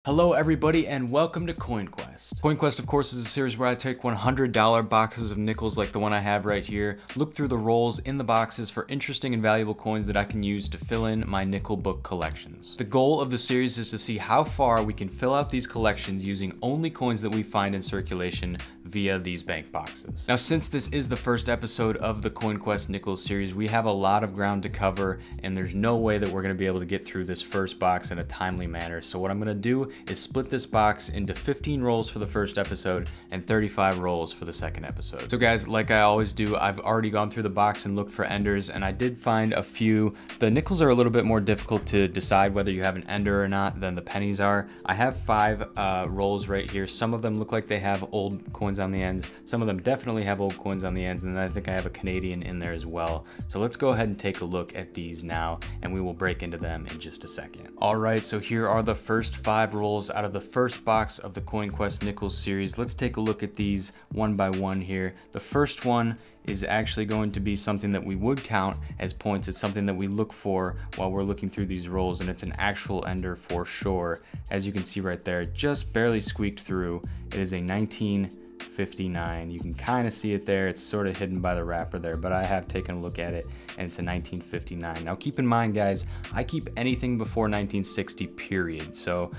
Hello everybody and welcome to Coin Quest. Coin Quest of course is a series where I take $100 boxes of nickels like the one I have right here, look through the rolls in the boxes for interesting and valuable coins that I can use to fill in my nickel book collections. The goal of the series is to see how far we can fill out these collections using only coins that we find in circulation via these bank boxes. Now since this is the first episode of the Coin Quest Nickels series, we have a lot of ground to cover and there's no way that we're going to be able to get through this first box in a timely manner. So what I'm going to do is split this box into 15 rolls for the first episode and 35 rolls for the second episode. So guys, like I always do, I've already gone through the box and looked for enders, and I did find a few. The nickels are a little bit more difficult to decide whether you have an ender or not than the pennies are. I have 5 rolls right here. Some of them look like they have old coins on the ends. Some of them definitely have old coins on the ends, and then I think I have a Canadian in there as well. So let's go ahead and take a look at these now, and we will break into them in just a second. All right, so here are the first 5 rolls out of the first box of the Coin Quest Nickels series. Let's take a look at these one by one here. The first one is actually going to be something that we would count as points. It's something that we look for while we're looking through these rolls, and it's an actual ender for sure. As you can see right there, just barely squeaked through. It is a 1959. You can kind of see it there. It's sort of hidden by the wrapper there, but I have taken a look at it and it's a 1959. Now keep in mind guys, I keep anything before 1960 period. So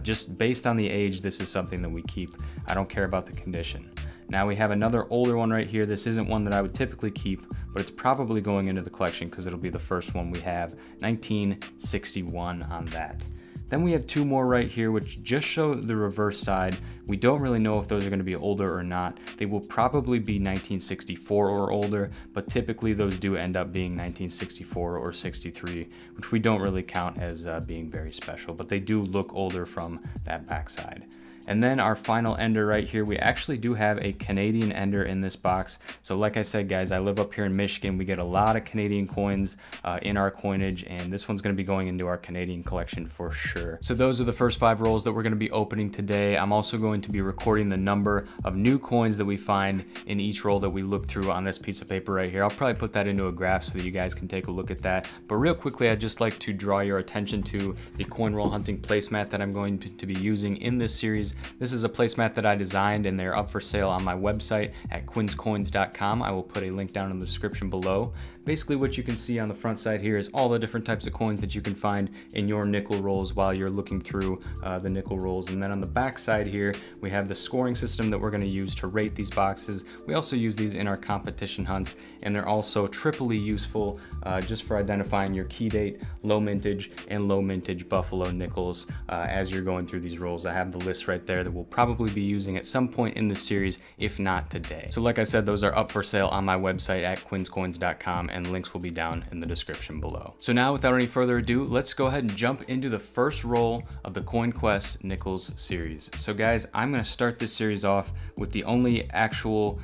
just based on the age, this is something that we keep. I don't care about the condition. Now we have another older one right here. This isn't one that I would typically keep, but it's probably going into the collection because it'll be the first one we have. 1961 on that. Then we have 2 more right here, which just show the reverse side. We don't really know if those are going to be older or not. They will probably be 1964 or older, but typically those do end up being 1964 or 63, which we don't really count as being very special, but they do look older from that backside. And then our final ender right here, we actually do have a Canadian ender in this box. So like I said guys, I live up here in Michigan. We get a lot of Canadian coins in our coinage, and this one's going to be going into our Canadian collection for sure. So those are the first 5 rolls that we're going to be opening today. I'm also going to be recording the number of new coins that we find in each roll that we look through on this piece of paper right here. I'll probably put that into a graph so that you guys can take a look at that. But real quickly, I'd just like to draw your attention to the coin roll hunting placemat that I'm going to be using in this series. This is a placemat that I designed, and they're up for sale on my website at quinscoins.com. I will put a link down in the description below. Basically what you can see on the front side here is all the different types of coins that you can find in your nickel rolls while you're looking through the nickel rolls. And then on the back side here, we have the scoring system that we're going to use to rate these boxes. We also use these in our competition hunts, and they're also triply useful just for identifying your key date, low mintage, and low mintage buffalo nickels as you're going through these rolls. I have the list right there that we'll probably be using at some point in this series, if not today. So like I said, those are up for sale on my website at quinscoins.com, and links will be down in the description below. So now without any further ado, let's go ahead and jump into the first roll of the Coin Quest Nickels series. So guys, I'm going to start this series off with the only actual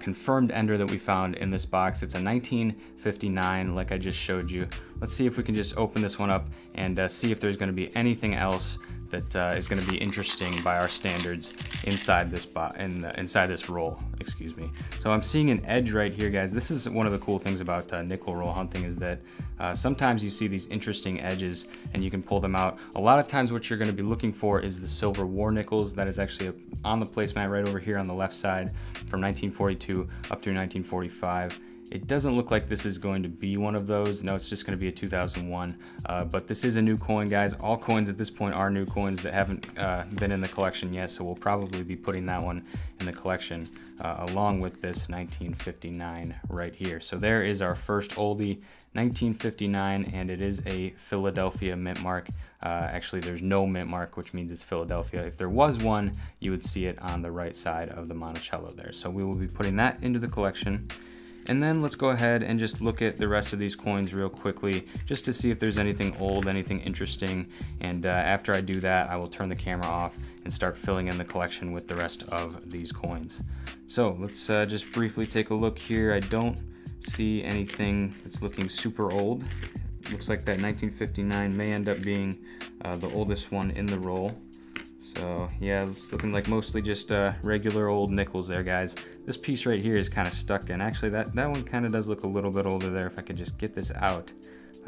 confirmed ender that we found in this box. It's a 1959 like I just showed you. Let's see if we can just open this one up and see if there's going to be anything else that is going to be interesting by our standards inside this inside this roll, excuse me. So I'm seeing an edge right here, guys. This is one of the cool things about nickel roll hunting, is that sometimes you see these interesting edges and you can pull them out. A lot of times what you're going to be looking for is the silver war nickels. That is actually on the placemat right over here on the left side from 1942 up through 1945. It doesn't look like this is going to be one of those. No, it's just going to be a 2001. But this is a new coin, guys. All coins at this point are new coins that haven't been in the collection yet, so we'll probably be putting that one in the collection along with this 1959 right here. So there is our first oldie, 1959, and it is a Philadelphia mint mark. Actually, there's no mint mark, which means it's Philadelphia. If there was one, you would see it on the right side of the Monticello there. So we will be putting that into the collection. And then let's go ahead and just look at the rest of these coins real quickly, just to see if there's anything old, anything interesting. And after I do that, I will turn the camera off and start filling in the collection with the rest of these coins. So let's just briefly take a look here. I don't see anything that's looking super old. Looks like that 1959 may end up being the oldest one in the roll. So yeah, it's looking like mostly just regular old nickels there, guys. This piece right here is kind of stuck in. Actually, that one kind of does look a little bit older there. If I could just get this out,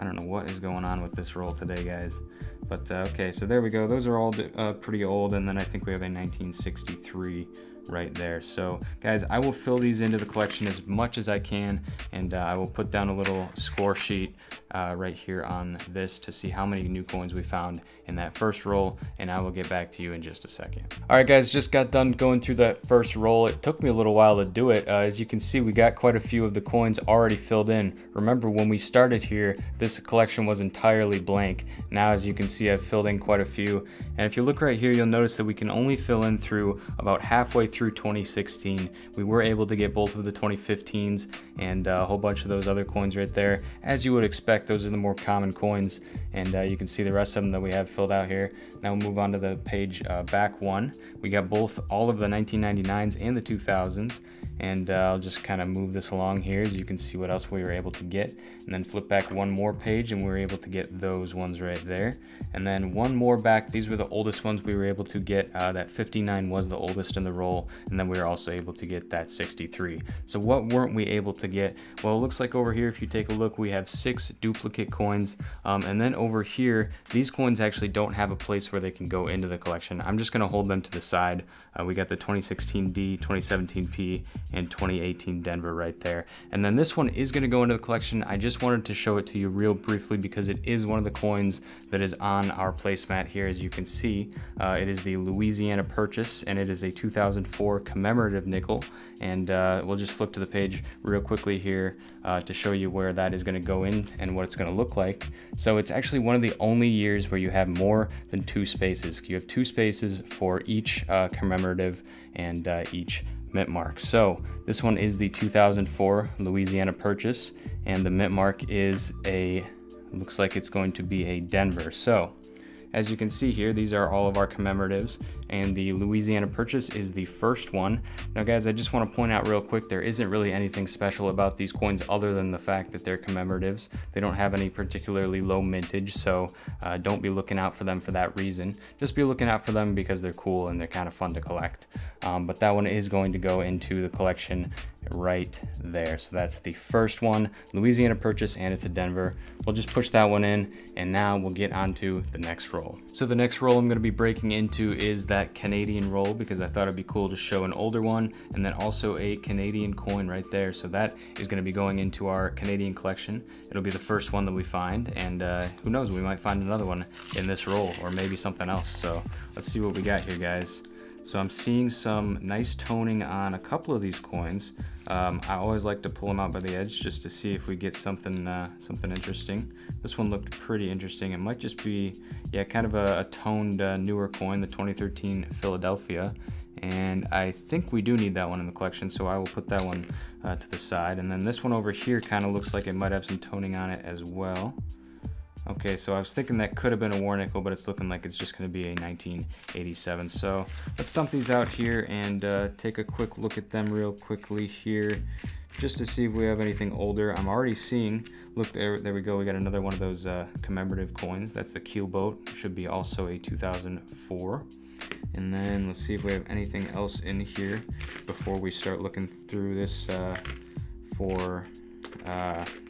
I don't know what is going on with this roll today, guys. But okay, so there we go. Those are all pretty old, and then I think we have a 1963 right there. So guys, I will fill these into the collection as much as I can, and I will put down a little score sheet right here on this to see how many new coins we found in that first roll, and I will get back to you in just a second. All right guys, just got done going through that first roll. It took me a little while to do it. As you can see, we got quite a few of the coins already filled in. Remember, when we started here, this collection was entirely blank. Now, as you can see, I've filled in quite a few, and if you look right here, you'll notice that we can only fill in through about halfway through 2016. We were able to get both of the 2015s and a whole bunch of those other coins right there. As you would expect, those are the more common coins, and you can see the rest of them that we have filled out here. Now we'll move on to the page back one. We got all of the 1999s and the 2000s, and I'll just kind of move this along here as you can see what else we were able to get, and then flip back one more page and we were able to get those ones right there, and then one more back. These were the oldest ones we were able to get. That 59 was the oldest in the roll, and then we were also able to get that 63. So what weren't we able to get? Well, it looks like over here, if you take a look, we have 6 duplicate coins, and then over here, these coins actually don't have a place where they can go into the collection. I'm just going to hold them to the side. We got the 2016 D, 2017 P, and 2018 Denver right there. And then this one is going to go into the collection. I just wanted to show it to you real briefly because it is one of the coins that is on our placemat here. As you can see, it is the Louisiana Purchase, and it is a 2004 Commemorative Nickel. And we'll just flip to the page real quickly here to show you where that is going to go in and what it's going to look like. So it's actually one of the only years where you have more than 2 spaces. You have 2 spaces for each commemorative and each mint mark. So this one is the 2004 Louisiana Purchase, and the mint mark is looks like it's going to be a Denver. So as you can see here, these are all of our commemoratives, and the Louisiana Purchase is the first one. Now guys, I just want to point out real quick, there isn't really anything special about these coins other than the fact that they're commemoratives. They don't have any particularly low mintage, so don't be looking out for them for that reason. Just be looking out for them because they're cool and they're kind of fun to collect. But that one is going to go into the collection right there. So that's the first one, Louisiana Purchase, and it's a Denver. We'll just push that one in, and now we'll get on to the next roll. So the next roll I'm going to be breaking into is that Canadian roll, because I thought it'd be cool to show an older one and then also a Canadian coin right there. So that is going to be going into our Canadian collection. It'll be the first one that we find, and who knows, we might find another one in this roll or maybe something else. So let's see what we got here, guys. So I'm seeing some nice toning on a couple of these coins. I always like to pull them out by the edge just to see if we get something interesting. This one looked pretty interesting. It might just be, yeah, kind of a toned newer coin, the 2013 Philadelphia. And I think we do need that one in the collection, so I will put that one to the side. And then this one over here kind of looks like it might have some toning on it as well. Okay, so I was thinking that could have been a war nickel, but it's looking like it's just going to be a 1987. So let's dump these out here and take a quick look at them real quickly here, just to see if we have anything older. I'm already seeing, look, there we go. We got another one of those commemorative coins. That's the keel boat. Should be also a 2004. And then let's see if we have anything else in here before we start looking through this for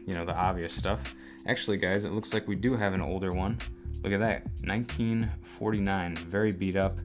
you know, the obvious stuff. Actually, guys, it looks like we do have an older one. Look at that, 1949, very beat up,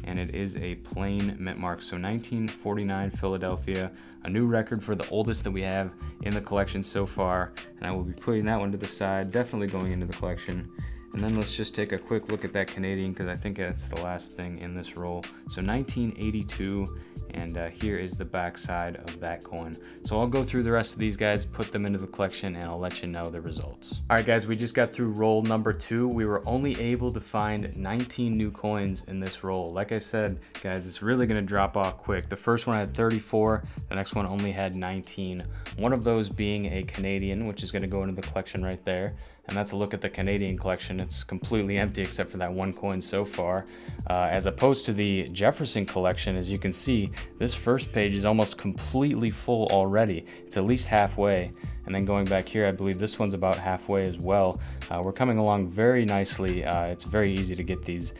and it is a plain mint mark. So 1949 Philadelphia, a new record for the oldest that we have in the collection so far, and I will be putting that one to the side, definitely going into the collection. And then let's just take a quick look at that Canadian, because I think that's the last thing in this roll. So 1982, and here is the back side of that coin. So I'll go through the rest of these guys, put them into the collection, and I'll let you know the results. All right, guys, we just got through roll number 2. We were only able to find 19 new coins in this roll. Like I said, guys, it's really gonna drop off quick. The first one had 34, the next one only had 19. One of those being a Canadian, which is gonna go into the collection right there. And that's a look at the Canadian collection. It's completely empty except for that one coin so far. As opposed to the Jefferson collection, as you can see, this first page is almost completely full already. It's at least halfway. And then going back here, I believe this one's about halfway as well. We're coming along very nicely. It's very easy to get these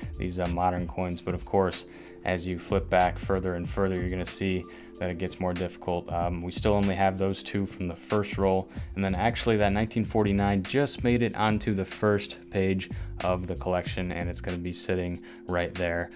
modern coins, but of course, as you flip back further and further, you're going to see that it gets more difficult. We still only have those two from the first roll, and then actually that 1949 just made it onto the first page of the collection, and it's going to be sitting right there.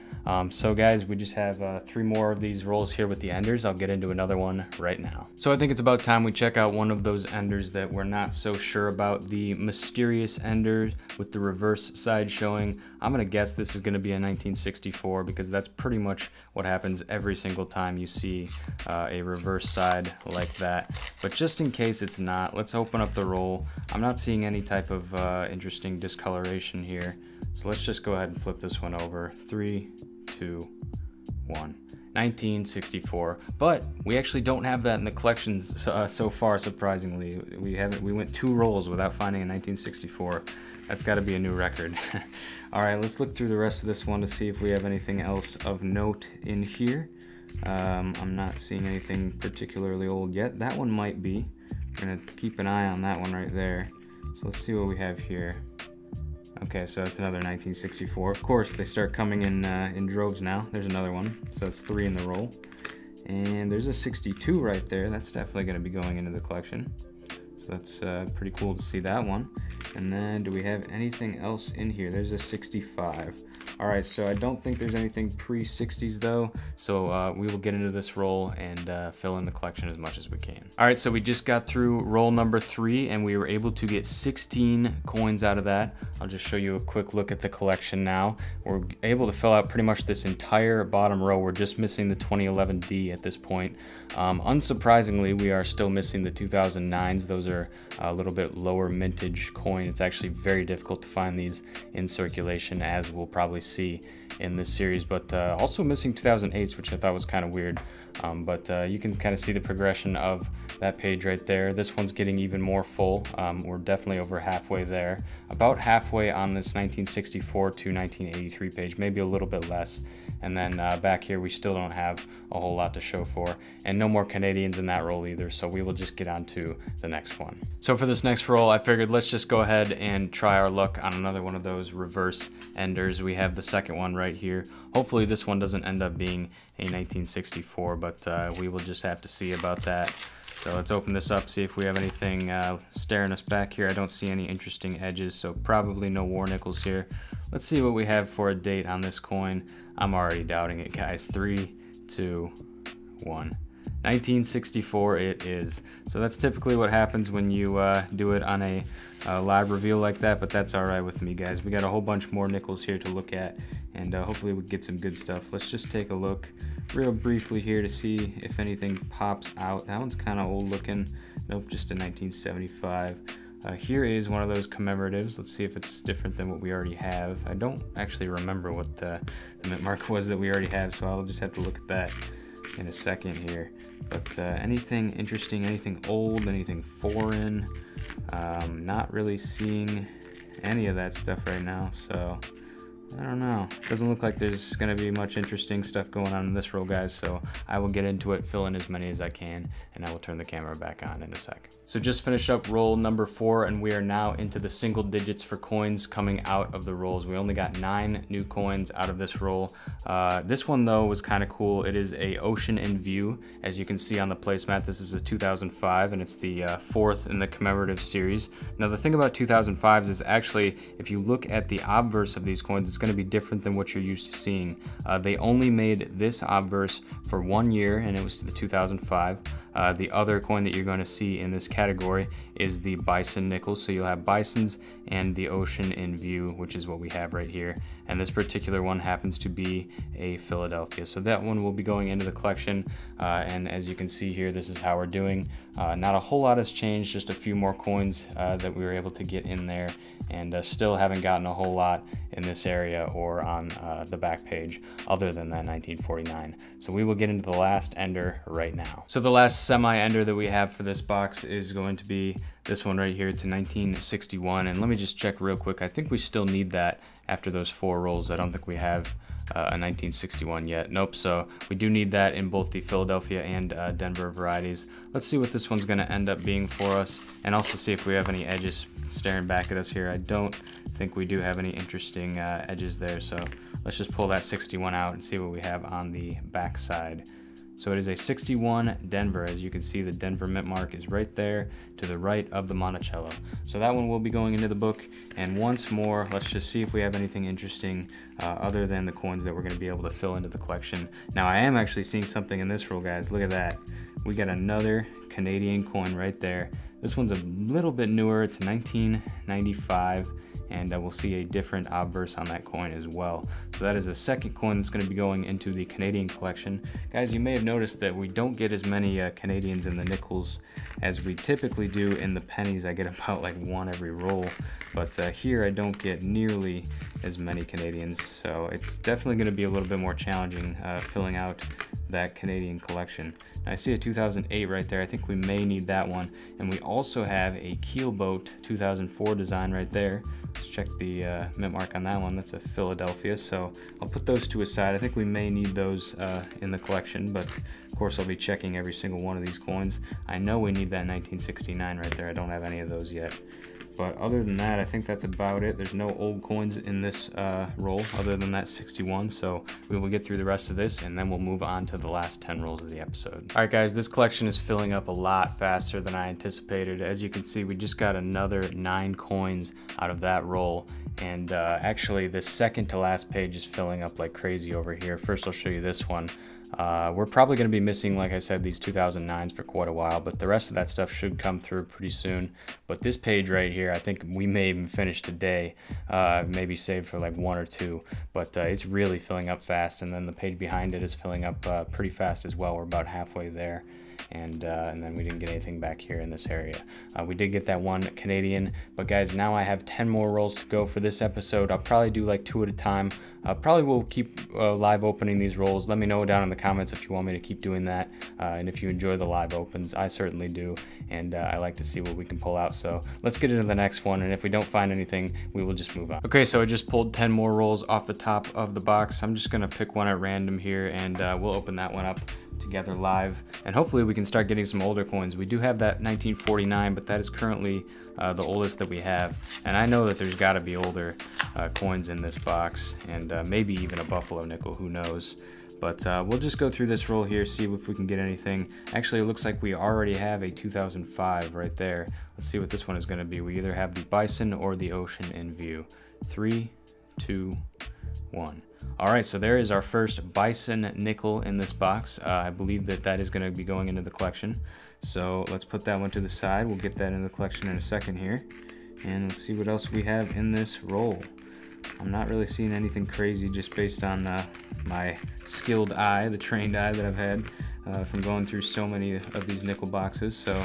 So guys, we just have 3 more of these rolls here with the enders. I'll get into another one right now. So I think it's about time we check out one of those enders that we're not so sure about, the mysterious ender with the reverse side showing. I'm gonna guess this is gonna be a 1964 because that's pretty much what happens every single time you see a reverse side like that. But just in case it's not, let's open up the roll. I'm not seeing any type of interesting discoloration here. So let's just go ahead and flip this one over. 3, 2, 1. 1964, but we actually don't have that in the collections so far, surprisingly. We went 2 rolls without finding a 1964. That's got to be a new record. All right, let's look through the rest of this one to see if we have anything else of note in here. I'm not seeing anything particularly old yet. That one might be. We're gonna keep an eye on that one right there. So let's see what we have here. Okay, so that's another 1964. Of course, they start coming in droves now. There's another one, so it's 3 in the roll. And there's a 62 right there. That's definitely going to be going into the collection. So that's pretty cool to see that one. And then do we have anything else in here? There's a 65. All right, so I don't think there's anything pre-60s though. So we will get into this roll and fill in the collection as much as we can. All right, so we just got through roll number 3 and we were able to get 16 coins out of that. I'll just show you a quick look at the collection now. We're able to fill out pretty much this entire bottom row. We're just missing the 2011D at this point. Unsurprisingly, we are still missing the 2009s. Those are a little bit lower mintage coin. It's actually very difficult to find these in circulation, as we'll probably see in this series, but also missing 2008s, which I thought was kind of weird. But you can kind of see the progression of that page right there. This one's getting even more full. We're definitely over halfway there, about halfway on this 1964 to 1983 page, maybe a little bit less. And then back here we still don't have a whole lot to show for, and no more Canadians in that roll either, so we will just get on to the next one. So for this next roll, I figured let's just go ahead and try our luck on another one of those reverse enders. We have the second one right here. Hopefully this one doesn't end up being a 1964, but we will just have to see about that. So let's open this up, see if we have anything staring us back here. I don't see any interesting edges, so probably no war nickels here. Let's see what we have for a date on this coin. I'm already doubting it, guys. 3, 2, 1. 1964 it is. So that's typically what happens when you do it on a live reveal like that, but that's all right with me, guys. We got a whole bunch more nickels here to look at, and hopefully we get some good stuff. Let's just take a look real briefly here to see if anything pops out. That one's kind of old looking. Nope, just a 1975. Here is one of those commemoratives. Let's see if it's different than what we already have. I don't actually remember what the mint mark was that we already have, so I'll just have to look at that in a second here. But anything interesting, anything old, anything foreign? Not really seeing any of that stuff right now, so I don't know. Doesn't look like there's gonna be much interesting stuff going on in this roll, guys, so I will get into it, fill in as many as I can, and I will turn the camera back on in a sec. So just finished up roll number 4, and we are now into the single digits for coins coming out of the rolls. We only got 9 new coins out of this roll. This one though was kind of cool. It is a Ocean in View. As you can see on the placemat, this is a 2005, and it's the 4th in the commemorative series. Now the thing about 2005s is actually, if you look at the obverse of these coins, it's going to be different than what you're used to seeing. They only made this obverse for 1 year, and it was to the 2005. The other coin that you're going to see in this category is the Bison Nickels. So you'll have Bisons and the Ocean in View, which is what we have right here. And this particular one happens to be a Philadelphia. So that one will be going into the collection. And as you can see here, this is how we're doing. Not a whole lot has changed, just a few more coins that we were able to get in there. And still haven't gotten a whole lot in this area or on the back page other than that 1949. So we will get into the last ender right now. So the last semi-ender that we have for this box is going to be this one right here. It's a 1961, and let me just check real quick. I think we still need that after those 4 rolls. I don't think we have a 1961 yet. Nope, so we do need that in both the Philadelphia and Denver varieties. Let's see what this one's gonna end up being for us, and also see if we have any edges staring back at us here. I don't think we do have any interesting edges there, so let's just pull that 61 out and see what we have on the back side. So it is a 61 Denver. As you can see, the Denver mint mark is right there to the right of the Monticello. So that one will be going into the book. And once more, let's just see if we have anything interesting other than the coins that we're going to be able to fill into the collection. Now, I am actually seeing something in this roll, guys. Look at that. We got another Canadian coin right there. This one's a little bit newer. It's 1995. And we'll see a different obverse on that coin as well. So that is the second coin that's going to be going into the Canadian collection. Guys, you may have noticed that we don't get as many Canadians in the nickels as we typically do in the pennies. I get about like one every roll, but here I don't get nearly as many Canadians. So it's definitely going to be a little bit more challenging filling out that Canadian collection. Now, I see a 2008 right there. I think we may need that one. And we also have a Keelboat 2004 design right there. Let's check the mint mark on that one. That's a Philadelphia. So I'll put those two aside. I think we may need those in the collection, but of course I'll be checking every single one of these coins. I know we need that 1969 right there. I don't have any of those yet. But other than that, I think that's about it. There's no old coins in this roll other than that 61. So we will get through the rest of this and then we'll move on to the last 10 rolls of the episode. All right, guys, this collection is filling up a lot faster than I anticipated. As you can see, we just got another 9 coins out of that roll. And actually, the second to last page is filling up like crazy over here. First, I'll show you this one. We're probably going to be missing, like I said, these 2009s for quite a while, but the rest of that stuff should come through pretty soon. But this page right here, I think we may even finish today, maybe save for like 1 or 2, but it's really filling up fast. And then the page behind it is filling up pretty fast as well. We're about halfway there. And then we didn't get anything back here in this area. We did get that one Canadian, but guys, now I have 10 more rolls to go for this episode. I'll probably do like 2 at a time. Probably will keep live opening these rolls. Let me know down in the comments if you want me to keep doing that, and if you enjoy the live opens. I certainly do, and I like to see what we can pull out. So let's get into the next one, and if we don't find anything, we will just move on. Okay, so I just pulled 10 more rolls off the top of the box. I'm just gonna pick one at random here, and we'll open that one up together live, and hopefully we can start getting some older coins. We do have that 1949, but that is currently the oldest that we have, and I know that there's got to be older coins in this box, and maybe even a Buffalo nickel, who knows. But we'll just go through this roll here, see if we can get anything. Actually, it looks like we already have a 2005 right there. Let's see what this one is going to be. We either have the bison or the ocean in view. 3, 2, 1. All right, so there is our first Bison Nickel in this box. I believe that is going to be going into the collection. So let's put that one to the side. We'll get that in the collection in a second here. And let's see what else we have in this roll. I'm not really seeing anything crazy just based on my skilled eye, the trained eye that I've had from going through so many of these nickel boxes. So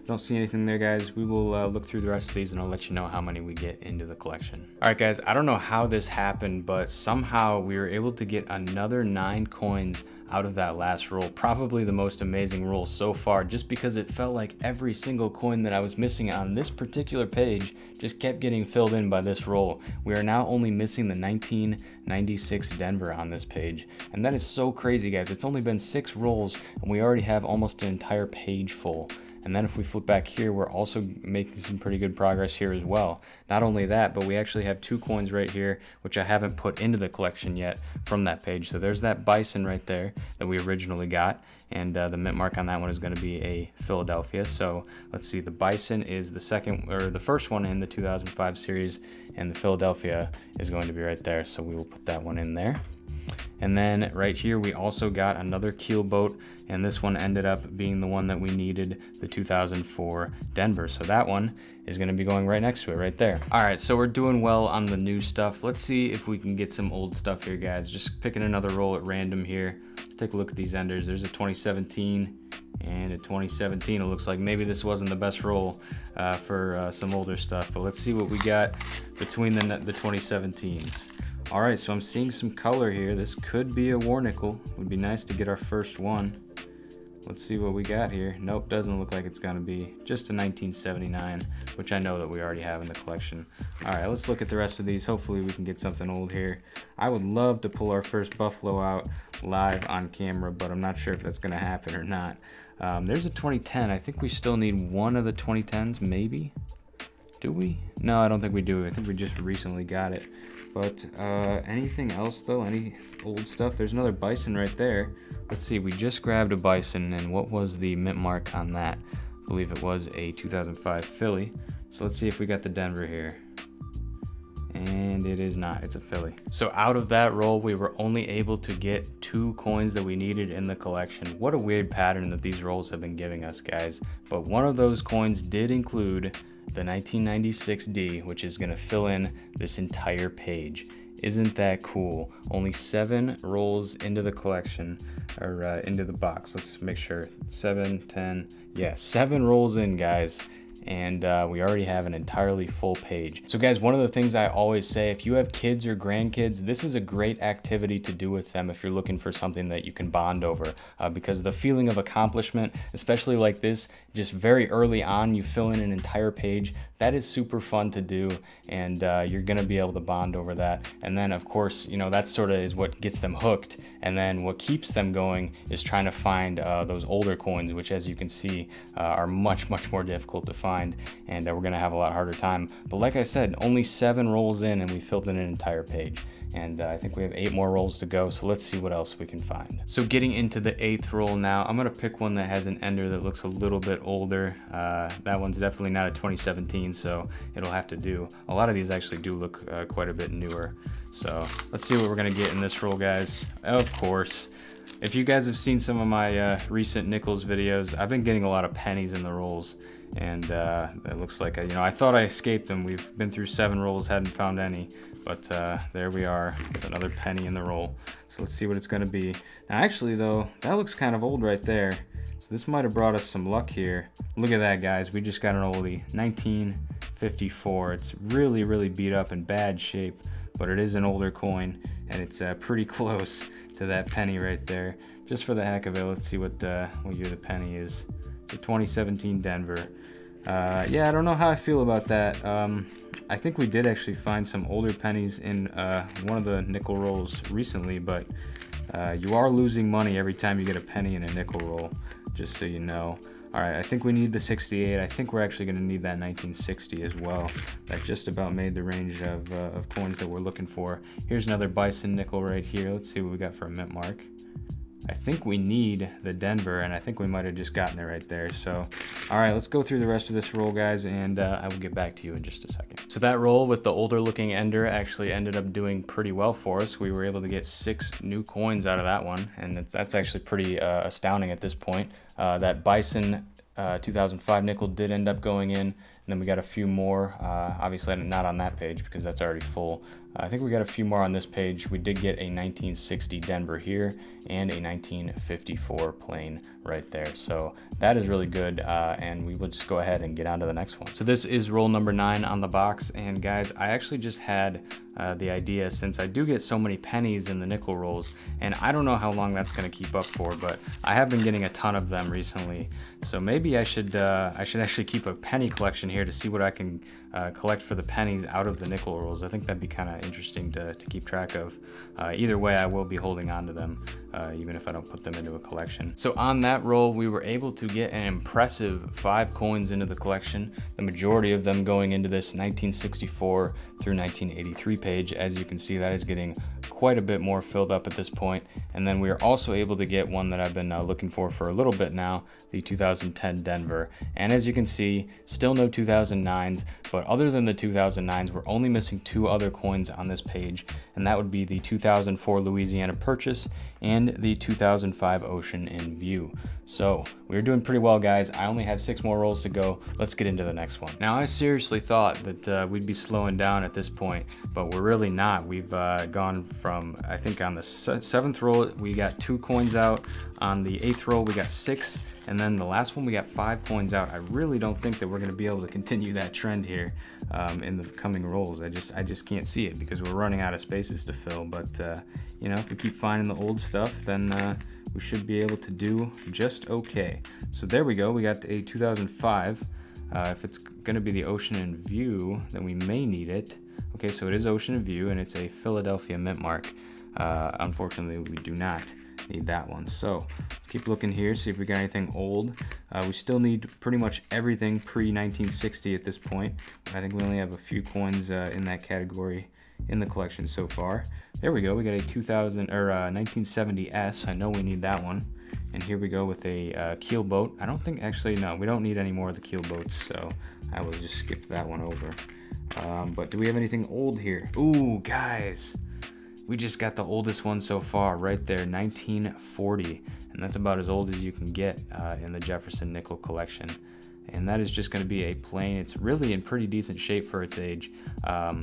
don't see anything there, guys. We will look through the rest of these and I'll let you know how many we get into the collection. All right, guys, I don't know how this happened, but somehow we were able to get another 9 coins out of that last roll. Probably the most amazing roll so far, just because it felt like every single coin that I was missing on this particular page just kept getting filled in by this roll. We are now only missing the 1996 Denver on this page, and that is so crazy, guys. It's only been 6 rolls and we already have almost an entire page full. And then if we flip back here, we're also making some pretty good progress here as well. Not only that, but we actually have 2 coins right here, which I haven't put into the collection yet from that page. So there's that bison right there that we originally got. And the mint mark on that one is going to be a Philadelphia. So let's see, the bison is the first one in the 2005 series, and the Philadelphia is going to be right there. So we will put that one in there. And then right here we also got another Keelboat, and this one ended up being the one that we needed, the 2004 Denver. So that one is going to be going right next to it right there. All right, so we're doing well on the new stuff. Let's see if we can get some old stuff here, guys. Just picking another roll at random here. Let's take a look at these enders. There's a 2017 and a 2017. It looks like maybe this wasn't the best roll for some older stuff, but let's see what we got between the 2017s. All right, so I'm seeing some color here. This could be a war nickel. Would be nice to get our first one. Let's see what we got here. Nope, doesn't look like it's gonna be. Just a 1979, which I know that we already have in the collection. All right, let's look at the rest of these. Hopefully we can get something old here. I would love to pull our first Buffalo out live on camera, but I'm not sure if that's gonna happen or not. There's a 2010. I think we still need one of the 2010s, maybe? Do we? No, I don't think we do. I think we just recently got it. But anything else though? Any old stuff? There's another Bison right there. Let's see, we just grabbed a Bison, and what was the mint mark on that? I believe it was a 2005 Philly. So let's see if we got the Denver here. And it is not, it's a Philly. So out of that roll, we were only able to get 2 coins that we needed in the collection. What a weird pattern that these rolls have been giving us, guys. But one of those coins did include the 1996 D, which is gonna fill in this entire page. Isn't that cool? Only 7 rolls into the collection, or into the box. Let's make sure, 7, 10, yeah, 7 rolls in, guys. And we already have an entirely full page. So guys, one of the things I always say, if you have kids or grandkids, this is a great activity to do with them if you're looking for something that you can bond over, because the feeling of accomplishment, especially like this, just very early on, you fill in an entire page, that is super fun to do, and you're gonna be able to bond over that. And then of course, you know, that sort of is what gets them hooked, and then what keeps them going is trying to find those older coins, which as you can see are much more difficult to find, and we're gonna have a lot harder time. But like I said, only 7 rolls in and we filled in an entire page. And I think we have 8 more rolls to go, so let's see what else we can find. So getting into the 8th roll now, I'm gonna pick one that has an ender that looks a little bit older. That one's definitely not a 2017, so it'll have to do. A lot of these actually do look quite a bit newer. So let's see what we're gonna get in this roll, guys. Of course, if you guys have seen some of my recent Nickels videos, I've been getting a lot of pennies in the rolls. And it looks like, I thought I escaped them. We've been through 7 rolls, hadn't found any. But there we are with another penny in the roll. So let's see what it's gonna be. Now actually though, that looks kind of old right there. So this might have brought us some luck here. Look at that, guys, we just got an oldie, 1954. It's really beat up in bad shape, but it is an older coin, and it's pretty close to that penny right there. Just for the heck of it, let's see what year the penny is. It's a 2017 Denver. Yeah, I don't know how I feel about that. I think we did actually find some older pennies in one of the nickel rolls recently, but you are losing money every time you get a penny in a nickel roll, just so you know. All right, I think we need the 68. I think we're actually gonna need that 1960 as well. That just about made the range of coins that we're looking for. Here's another Bison Nickel right here. Let's see what we got for a mint mark. I think we need the Denver, and I think we might have just gotten it right there. So, all right, let's go through the rest of this roll, guys, and I will get back to you in just a second. So that roll with the older looking ender actually ended up doing pretty well for us. We were able to get 6 new coins out of that one, and that's actually pretty astounding at this point. That Bison 2005 nickel did end up going in, and then we got a few more, obviously not on that page because that's already full. I think we got a few more on this page. We did get a 1960 Denver here and a 1954 plain right there. So that is really good, and we will just go ahead and get on to the next one. So this is roll number 9 on the box, and guys, I actually just had the idea, since I do get so many pennies in the nickel rolls, and I don't know how long that's gonna keep up for, but I have been getting a ton of them recently. So maybe I should actually keep a penny collection here to see what I can collect for the pennies out of the nickel rolls. I think that'd be kind of interesting to keep track of. Either way, I will be holding on to them, even if I don't put them into a collection. So on that roll, we were able to get an impressive 5 coins into the collection, the majority of them going into this 1964 through 1983 page. As you can see, that is getting quite a bit more filled up at this point. And then we are also able to get one that I've been looking for a little bit now, the 2010 Denver. And as you can see, still no 2009s, but other than the 2009s, we're only missing 2 other coins on this page, and that would be the 2004 Louisiana Purchase and the 2005 Ocean in View. So we're doing pretty well, guys. I only have 6 more rolls to go. Let's get into the next one. Now, I seriously thought that we'd be slowing down at this point, but we're really not. We've gone from, I think on the 7th roll, we got 2 coins out. On the 8th roll, we got 6. And then the last one, we got 5 coins out. I really don't think that we're gonna be able to continue that trend here in the coming rolls. I just can't see it because we're running out of spaces to fill. But you know, if we keep finding the old stuff, then we should be able to do just okay. So there we go, we got a 2005. If it's gonna be the Ocean in View, then we may need it. Okay, so it is Ocean in View, and it's a Philadelphia mint mark. Unfortunately, we do not need that one. So let's keep looking here, see if we got anything old. We still need pretty much everything pre-1960 at this point. I think we only have a few coins in that category in the collection so far. There we go, we got a 1970S. I know we need that one. And here we go with a keel boat. I don't think, actually, no, we don't need any more of the keel boats, so I will just skip that one over. But do we have anything old here? Ooh, guys, we just got the oldest one so far, right there, 1940. And that's about as old as you can get in the Jefferson Nickel collection. And that is just going to be a plain, it's really in pretty decent shape for its age.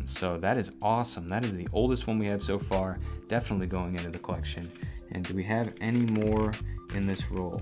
So that is awesome. That is the oldest one we have so far, definitely going into the collection. And do we have any more in this roll?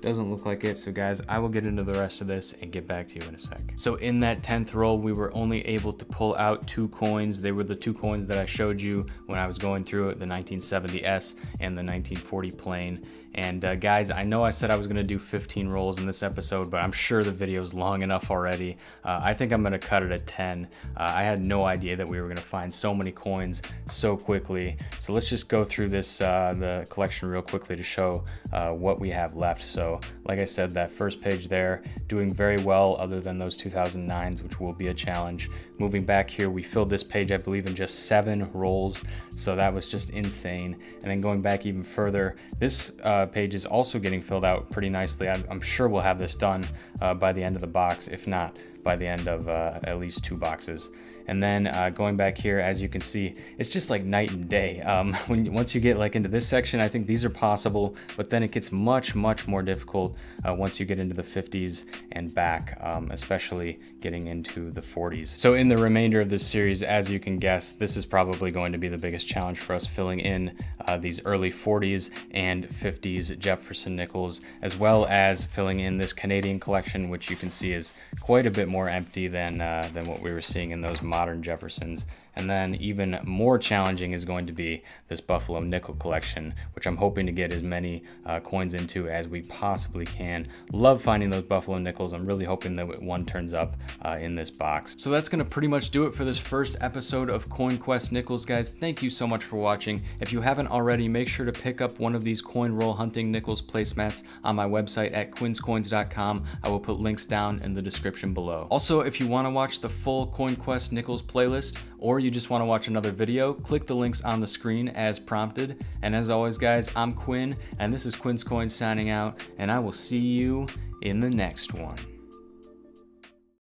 Doesn't look like it, so guys, I will get into the rest of this and get back to you in a sec. So in that 10th roll, we were only able to pull out 2 coins. They were the 2 coins that I showed you when I was going through it, the 1970S and the 1940 plain. And guys, I know I said I was gonna do 15 rolls in this episode, but I'm sure the video's long enough already. I think I'm gonna cut it at 10. I had no idea that we were gonna find so many coins so quickly. So let's just go through this, the collection real quickly to show what we have left. So like I said, that first page there, doing very well other than those 2009s, which will be a challenge. Moving back here, we filled this page, I believe, in just 7 rolls. So that was just insane. And then going back even further, this page is also getting filled out pretty nicely. I'm sure we'll have this done by the end of the box, if not by the end of at least 2 boxes. And then going back here, as you can see, it's just like night and day. Once you get like into this section, I think these are possible, but then it gets much more difficult once you get into the 50s and back, especially getting into the 40s. So in the remainder of this series, as you can guess, this is probably going to be the biggest challenge for us, filling in these early 40s and 50s Jefferson Nickels, as well as filling in this Canadian collection, which you can see is quite a bit more empty than what we were seeing in those modern Jeffersons. And then even more challenging is going to be this Buffalo Nickel collection, which I'm hoping to get as many coins into as we possibly can. Love finding those Buffalo Nickels. I'm really hoping that one turns up in this box. So that's gonna pretty much do it for this first episode of Coin Quest Nickels, guys. Thank you so much for watching. If you haven't already, make sure to pick up one of these coin roll hunting Nickels placemats on my website at quinscoins.com. I will put links down in the description below. Also, if you wanna watch the full Coin Quest Nickels playlist, or you just want to watch another video, click the links on the screen as prompted. And as always, guys, I'm Quin, and this is Quin Coins signing out, and I will see you in the next one.